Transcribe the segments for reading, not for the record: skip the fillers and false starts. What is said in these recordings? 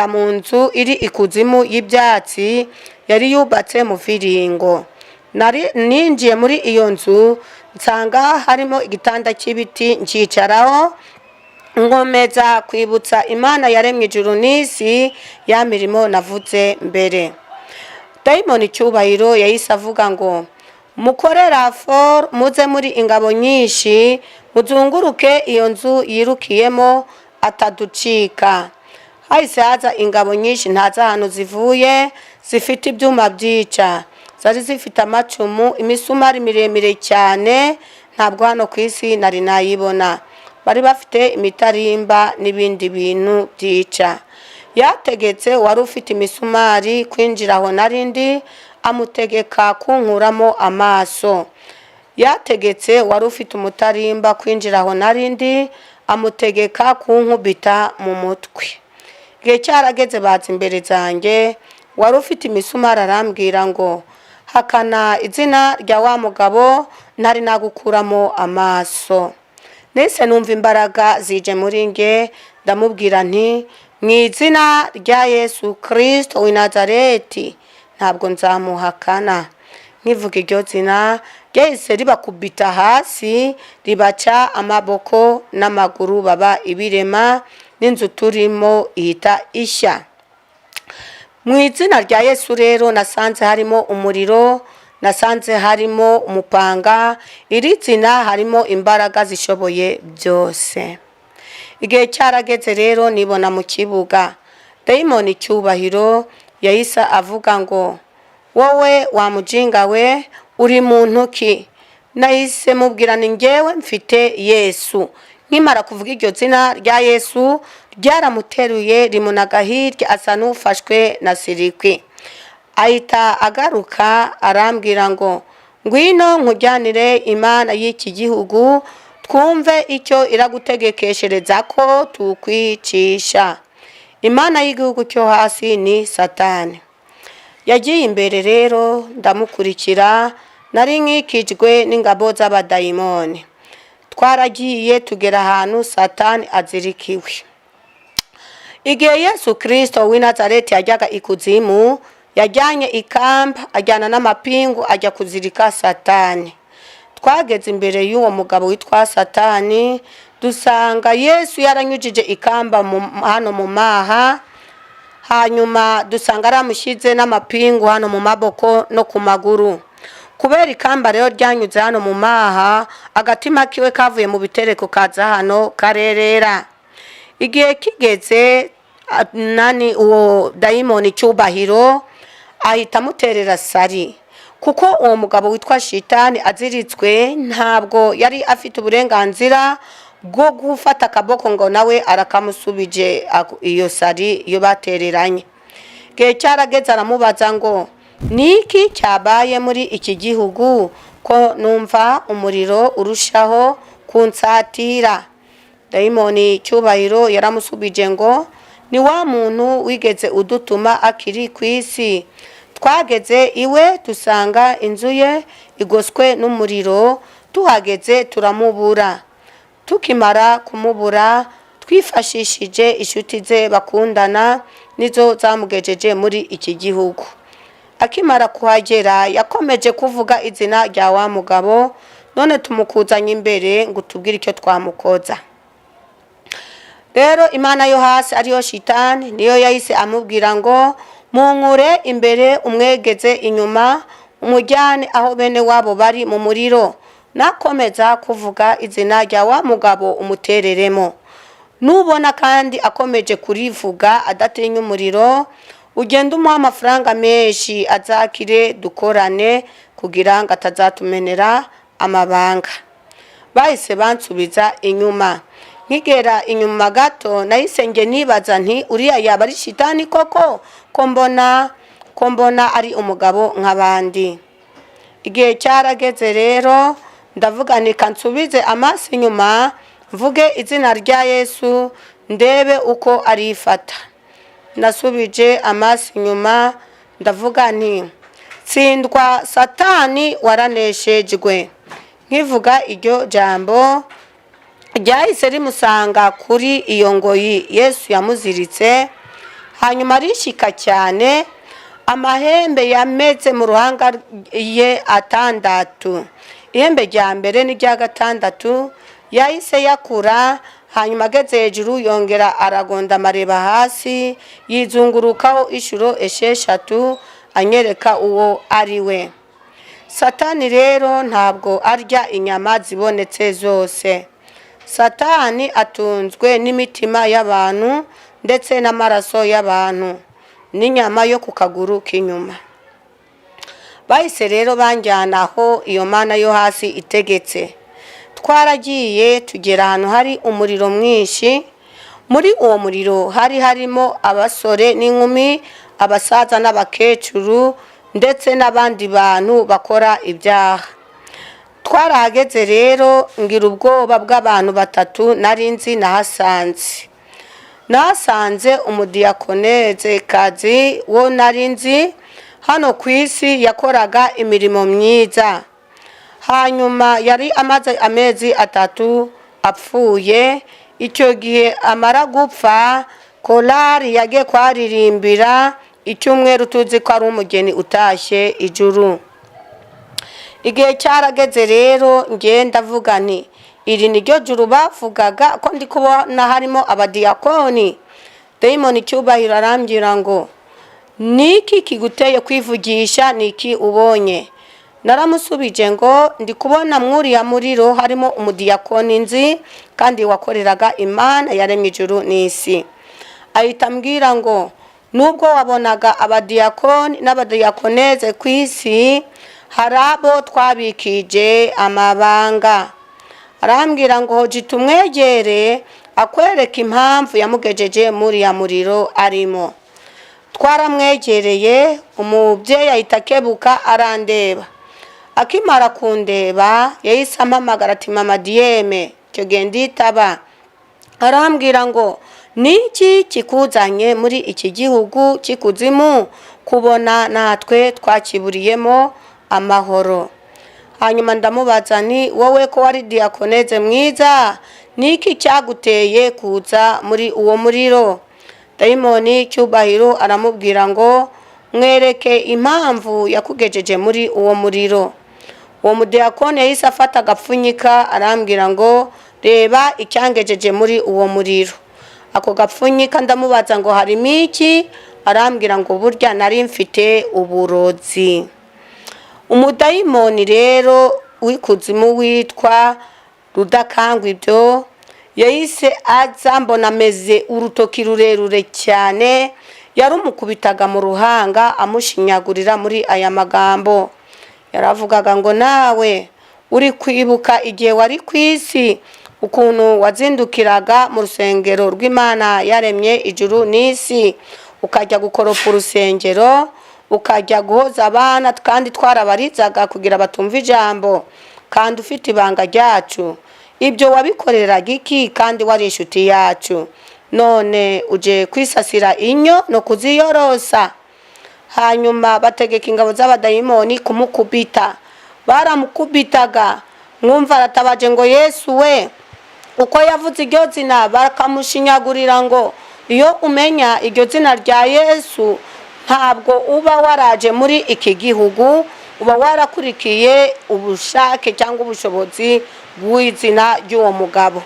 mu nzu iri ikuzimu y'ibyatsi yari yubatse mu viringo. Ninjiye muri iyo nzu nsanga harimo igitanda cy'ibiti ncicaraho nkomeza kwibutsa Imana yaremye ijuru n'isi ya mirimo navuze mbere. Dayimoni Cyubahiro yahise avuga ngo mukorera for muze muri ingabo nyinshi muzunguruke iyo nzu yirukiyemo ataducika. Hahise haza ingabo nyinshi ntazi ahantu zivuye zifite ibyuma byica, zari zifite amacumu, imisumari miremire cyane ntabwo hano ku isi nari nayibona. Bari bafite imitarimba n'ibindi bintu byica. Yategetse wari ufite imisumari kwinjira aho narindi amutegeka kunkuramo amaso. Yategetse wari ufite umutarimba kwinjira aho narindi amutegeka kunkubita mu mutwe. Igihe cyarageze baza imbere zanjye, wari ufite imisumari arambwira ngo hakana izina rya wa mugabo ntari nagukuramo amaso. Nese numva imbaraga zije muri nge, ndamubwira nti mu izina rya Yesu Kristo w'i Nazareti ntabwo nzamuhakana. Nkivuga iryo zina ryahise ribakubita hasi ribaca amaboko n'amaguru baba ibirema, n'inzu turimo ihita ishya. Mu izina rya Yesu rero nasanze harimo umuriro, nasanze harimo umupanga, iri zina harimo imbaraga zishoboye byose. Igihe cyarageze rero nibona mu kibuga. Dayimoni Cyubahiro yahise avuga ngo wowe wa mujinga we uri muntu ki? Nahise mubwira ni ngewe mfite Yesu. Nkimara kuvuga iryo zina rya Yesu ryaramuteruye rimunaga hirya asa n'ufashwe na sirikwi. Ahita agaruka arambwira ngo ngwino nkujyanire Imana y'iki gihugu twumve icyo iragutegekeshereza ko tukwicisha. Imana y'igihugu cyo hasi ni Satani. Yagiye imbere rero ndamukurikira, nari nkikijwe n'ingabo z'abadayimoni. Twaragiye tugera ahantu Satani azirikiwe. Igihe Yesu Kristo w'i Nazareti yajyaga ikuzimu, yajyanye ikamba ajyana n'amapingu ajya kuzirika Satani. Twageze imbere y'uwo mugabo witwa Satani, dusanga Yesu yaranyujije ikamba hano mu maha, hanyuma dusanga aramushyize n'amapingu hano mu maboko no ku maguru. Kubera ikamba rero ryanyuze hano mu maha, agatima kiwe kavuye mu bitereko kaza hano karerera. Igihe kigeze uwo Dayimoni Cyubahiro ahita amuterera sari, kuko uwo mugabo witwa Shitani aziritswe ntabwo yari afite uburenganzira bwo gufata akaboko ngo nawe arakamusubije iyo sari iyo batereranye. Igihe cyarageze aramubaza ngo niki cyabaye muri iki gihugu ko numva umuriro urushaho kunsatira? Dayimoni Cyubahiro yaramusubije ngo ni wa muntu wigeze udutuma akiri ku isi. Twageze iwe dusanga inzu ye igoswe n'umuriro, tuhageze turamubura. Tukimara kumubura twifashishije inshuti ze bakundana nizo zamugejeje muri iki gihugu. Akimara kuhagera yakomeje kuvuga izina rya wa mugabo, none tumukuzanye imbere ngo tubwire icyo twamukoza. Rero Imana yo hasi ariyo Shitani niyo yahise amubwira ngo munkure imbere umwegeze inyuma umujyane aho bene wabo bari mu muriro. Nakomeza kuvuga izina rya wa mugabo umutereremo. Nubona kandi akomeje kurivuga adatinya umuriro, ugenda umuha amafaranga menshi azakire dukorane kugira ngo atazatumenera amabanga. Bahise bansubiza inyuma. Nkigera inyuma gato nahise nge nibaza nti uriya yaba ari Shitani koko ko mbona ari umugabo nk'abandi. Igihe cyarageze rero ndavuga ni kansubize amaso inyuma mvuge izina rya Yesu ndebe uko arifata. Nasubije amaso inyuma ndavuga nti tsindwa Satani waraneshejwe. Nkivuga iryo jambo ryahise rimusanga kuri iyo ngoyi Yesu yamuziritse, hanyuma arishika cyane, amahembe yameze mu ruhanga ye atandatu. Ihembe rya mbere n'irya gatandatu yahise yakura, hanyuma ageze hejuru yongera aragonda amareba hasi, yizungurukaho inshuro esheshatu anyereka uwo ari we. Satani rero ntabwo arya inyama zibonetse zose. Satani atunzwe n'imitima y'abantu ndetse n'amaraso y'abantu n'inyama yo ku kaguru k'inyuma. Bahise rero banjyana aho iyo mana yo hasi itegetse. Twaragiye tugera ahantu hari umuriro mwinshi. Muri uwo muriro hari harimo abasore n'inkumi, abasaza n'abakecuru ndetse n'abandi bantu bakora ibyaha. Twarahageze rero ngira ubwoba bw'abantu batatu nari nzi nahasanze. Nahasanze umudiyakonezekazi wo nari nzi hano ku isi yakoraga imirimo myiza. Hanyuma yari amaze amezi 3 apfuye. Icyo gihe amara gupfa, korari yagiye kwaririmbira icyumweru tuzi ko ari umugeni utashye ijuru. Igihe cyarageze rero ngenda vuga nti iri niryo juru bavugaga ko ndi kubona harimo abadiyakoni. Dayimoni cyubahiro arambwira ngo niki kiguteye kwivugisha, niki ubonye? Naramusubije ngo ndi kubona mwuriya muriro harimo umudiyakoni nzi kandi wakoreraga Imana yaremye ijuru n'isi. Ahita ambwira ngo nubwo wabonaga abadiyakoni n'abadiyakoneze ku isi, hari abo twabikije amabanga. Arambwira ngo hoji tumwegere akwereka impamvu yamugejeje muri ya muriro arimo. Twaramwegereye, umubyeyi ahita akebuka arandeba. Akimara kundeba yahise ampamagara ati mama Diyeme, cyo genda itaba. Arambwira ngo niki kikuzanye muri iki gihugu cy'ikuzimu, kubona natwe twakiburiyemo amahoro. Hanyuma ndamubaza ni wowe ko wari diyakoneze mwiza, niki cyaguteye kuza muri uwo muriro? Dayimoni cyubahiro aramubwira ngo mwereke impamvu yakugejeje muri uwo muriro. Uwo mudiyakoni yahise afata agapfunyika arambwira ngo reba icyangejeje muri uwo muriro. Ako gapfunyika ndamubaza ngo harimo iki? Arambwira ngo burya nari mfite uburozi. Umudayimoni rero w'ikuzimu witwa Rudakangwa ibyo yahise aza, mbona ameze urutoki rurerure cyane, yarumukubitaga mu ruhanga amushinyagurira muri aya magambo. Yaravugaga ngo nawe uri kwibuka igihe wari ku isi ukuntu wazindukiraga mu rusengero rw'Imana yaremye ijuru n'isi, ukajya gukoropa urusengero, ukajya guhoza abana kandi twarabarizaga kugira batumva ijambo, kandi ufite ibanga ryacu. Ibyo wabikoreraga iki kandi wari inshuti yacu? None uje kwisasira inyo no kuziyorosa. Hanyuma bategeka ingabo z'abadayimoni kumukubita. Baramukubitaga, mwumva aratabaje ngo Yesu we, uko yavuze iryo zina bakamushinyagurira ngo iyo umenya iryo zina rya Yesu ntabwo uba waraje muri iki gihugu, uba warakurikiye ubushake cyangwa ubushobozi bw'izina ry'uwo mugabo.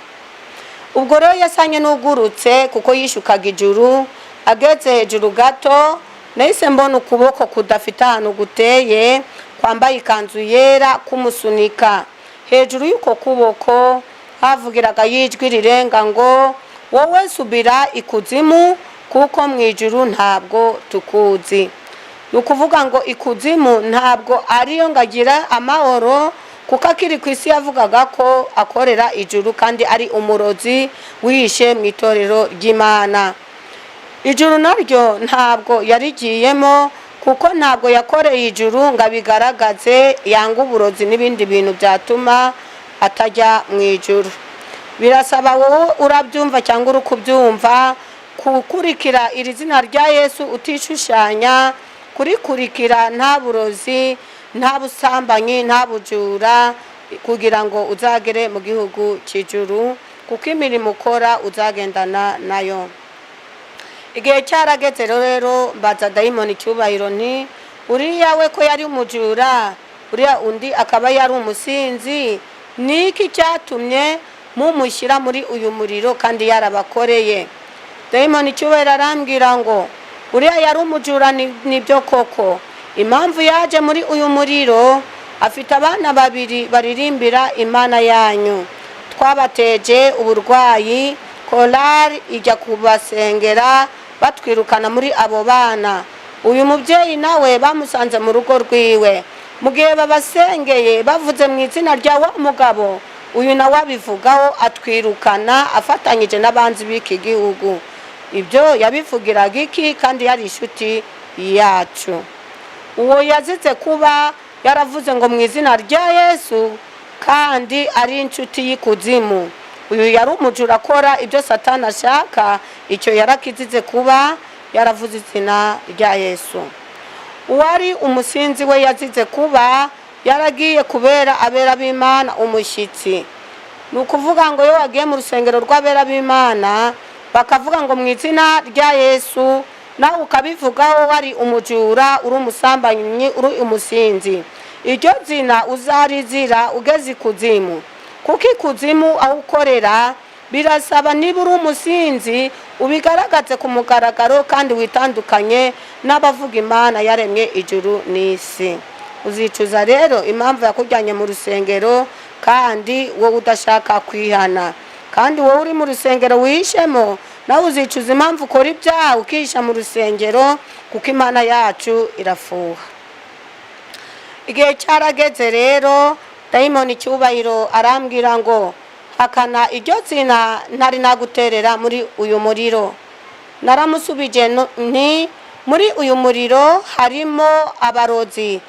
Ubwo rero yasanye n'ugurutse kuko yishukaga ijuru. Ageze hejuru gato nahise mbona ukuboko kudafite ahantu guteye, kwambaye ikanzu yera kumusunika. Hejuru y'uko kuboko havugiraga yijwi rirenga ngo wowe subira ikuzimu kuko mu ijuru ntabwo tukuzi. Nukuvuga ngo ikuzimu ntabwo ariyo ngagira amahoro, kuko akiri ku isi yavugaga ko akorera ijuru kandi ari umurozi wihishe mu itorero ry'Imana. Ijuru naryo ntabwo yarigiyemo kuko ntabwo yakoreye ijuru ngo abigaragaze, yanga uburozi n'ibindi bintu byatuma atajya mu ijuru. Birasaba wowe urabyumva cyangwa uri kubyumva kukurikira iri zina rya Yesu utishushanya, kurikurikira nta burozi, nta busambanyi, nta bujura, kugira ngo uzagere mu gihugu cy'ijuru, kuko imirimo ukora uzagendana nayo. igihe cyarageze rero mbaza dayimoni icyubahiro nti uriya we ko yari umujura uriya undi akaba yari umusinzi niki cyatumye mumushyira muri uyu muriro kandi yarabakoreye? Dayimoni icyubahiro arambwira ngo uriya yari umujura nibyo koko, impamvu yaje muri uyu muriro afite abana babiri baririmbira Imana yanyu, twabateje uburwayi, korari ijya kubasengera batwirukana muri abo bana. Uyu mubyeyi nawe bamusanze mu rugo rwiwe, mu gihe babasengeye bavuze mu izina rya wa mugabo, uyu nawe abivugaho atwirukana afatanyije n'abanzi b'iki gihugu. Ibyo yabivugiraga iki kandi yari inshuti yacu? Uwo yazize kuba yaravuze ngo mu izina rya Yesu kandi ari inshuti y'ikuzimu. Uyu yari umujura akora ibyo Satani ashaka, icyo yarakizize kuba yaravuze izina rya Yesu. Uwari umusinzi we yazize kuba yaragiye kubera abera b'Imana umushyitsi. Ni ukuvuga ngo iyo wagiye mu rusengero rw'abera b'Imana bakavuga ngo mu izina rya Yesu, nawe ukabivugaho wari umujura, uri umusambanyi, uri umusinzi, iryo zina uzarizira ugeze ikuzimu. Kuko ikuzimu aho ukorera birasaba niba uri umusinzi ubigaragaze ku mugaragaro kandi witandukanye n'abavuga Imana yaremye ijuru n'isi. Uzicuza rero impamvu yakujyanye mu rusengero kandi wowe udashaka kwihana. Kandi wowe uri mu rusengero wihishemo, nawe uzicuza impamvu ukora ibyaha ukihisha mu rusengero, kuko Imana yacu irafuha. Igihe cyarageze rero dayimoni icyubahiro arambwira ngo hakana iryo zina ntari naguterera muri uyu muriro. Naramusubije nti muri uyu muriro harimo abarozi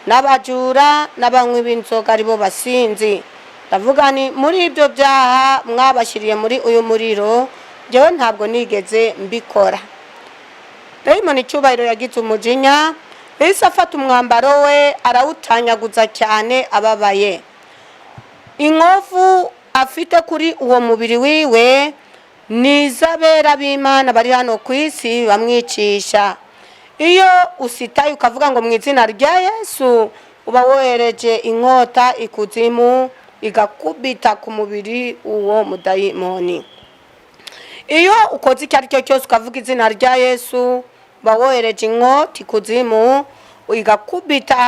n'abajura n'abanywi b'inzoga aribo basinzi. Ndavuga ni muri ibyo byaha mwabashyiriye muri uyu muriro njyewe ntabwo nigeze mbikora. Dayimoni icyubahiro yagize umujinya, yahise afata umwambaro we arawutanyaguza cyane ababaye. Inkovu afite kuri uwo mubiri wiwe ni iz'abera b'Imana bari hano ku isi bamwicisha. Iyo usitaye ukavuga ngo mu izina rya Yesu, uba wohereje inkota ikuzimu igakubita ku mubiri uwo mudayimoni. Iyo ukoze icyo ari cyo cyose ukavuga izina rya Yesu, uba wohereje inkota ikuzimu igakubita